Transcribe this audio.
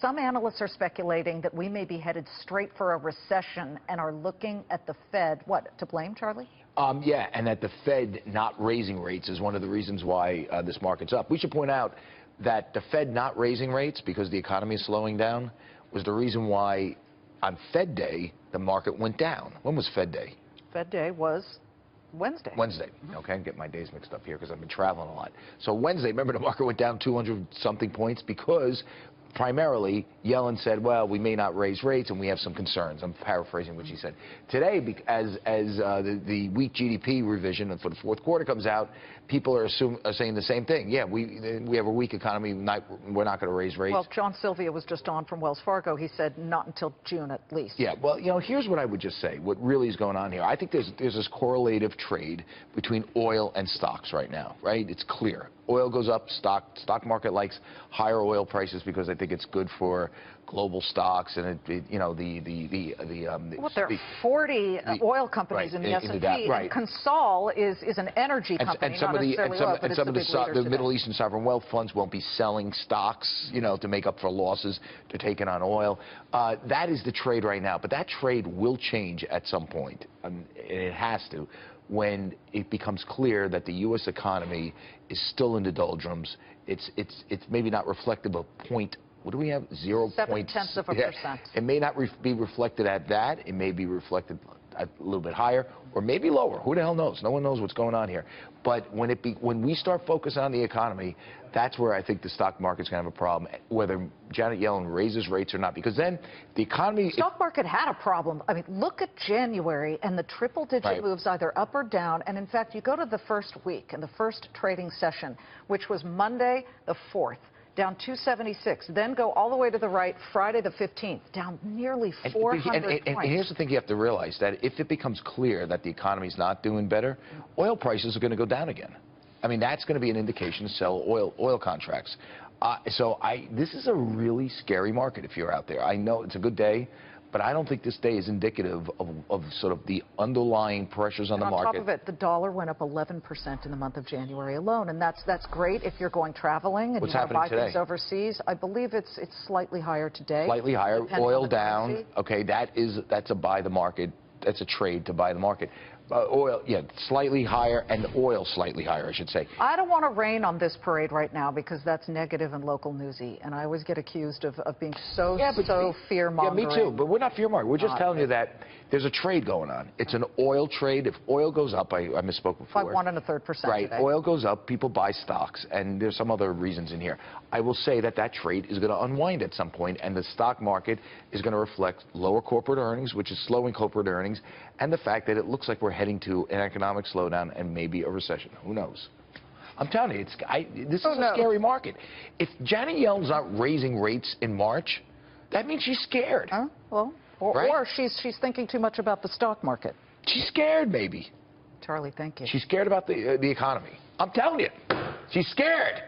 Some analysts are speculating that we may be headed straight for a recession and are looking at the Fed. What, to blame, Charlie? Yeah, and that the Fed not raising rates is one of the reasons why this market's up. We should point out that the Fed not raising rates because the economy is slowing down was the reason why on Fed Day the market went down. When was Fed Day? Fed Day was Wednesday. Wednesday. Okay, I get my days mixed up here because I've been traveling a lot. So Wednesday, remember, the market went down 200-something points because primarily Yellen said, well, we may not raise rates and we have some concerns. I'm paraphrasing what she said. Today, as the weak GDP revision for the fourth quarter comes out, people are saying the same thing. Yeah, we have a weak economy. We're not going to raise rates. Well, John Sylvia was just on from Wells Fargo. He said not until June at least. Yeah, well, you know, here's what I would just say. What really is going on here. I think there's this correlative trade between oil and stocks right now, right? It's clear. Oil goes up, stock market likes higher oil prices because I think it's good for global stocks, and you know well, there are 40 oil companies in the S&P, right. And Consol is an energy company, and some of the Middle Eastern sovereign wealth funds won't be selling stocks, you know, to make up for losses to take in on oil. That is the trade right now, but that trade will change at some point. It has to, when it becomes clear that the U.S. economy is still in the doldrums. It's maybe not reflective of what do we have? 0.7%. It may not be reflected at that. It may be reflected a little bit higher or maybe lower. Who the hell knows? No one knows what's going on here. But when we start focusing on the economy, that's where I think the stock market's going to have a problem, whether Janet Yellen raises rates or not, because then the economy... The stock market had a problem. I mean, look at January and the triple-digit moves either up or down. And in fact, you go to the first week and the first trading session, which was Monday the 4th. Down 276, then go all the way to the right, Friday the 15th, down nearly 400 points. And here's the thing you have to realize, that if it becomes clear that the economy's not doing better, oil prices are going to go down again. I mean, that's going to be an indication to sell oil contracts. This is a really scary market if you're out there. I know it's a good day, but I don't think this day is indicative of sort of the underlying pressures on the market. On top of it, the dollar went up 11% in the month of January alone, and that's great if you're going traveling and you want to buy things overseas. I believe it's slightly higher today. Slightly higher, oil down. Okay, that's a buy the market. That's a trade to buy the market. Oil, yeah, slightly higher, and oil slightly higher, I should say. I don't want to rain on this parade right now because that's negative and local newsy, and I always get accused of being so fear-mongering. Yeah, me too, but we're not fear-mongering. We're just telling you that there's a trade going on. It's an oil trade. If oil goes up, I misspoke before. By 1 1/3%. Right, today. Oil goes up, people buy stocks, and there's some other reasons in here. I will say that trade is going to unwind at some point, and the stock market is going to reflect lower corporate earnings, which is slowing corporate earnings, and the fact that it looks like we're heading to an economic slowdown and maybe a recession. Who knows? I'm telling you, this is a scary market. If Janet Yellen's not raising rates in March, that means she's scared. Well, or she's thinking too much about the stock market. She's scared, maybe. Charlie, thank you. She's scared about the economy. I'm telling you, she's scared.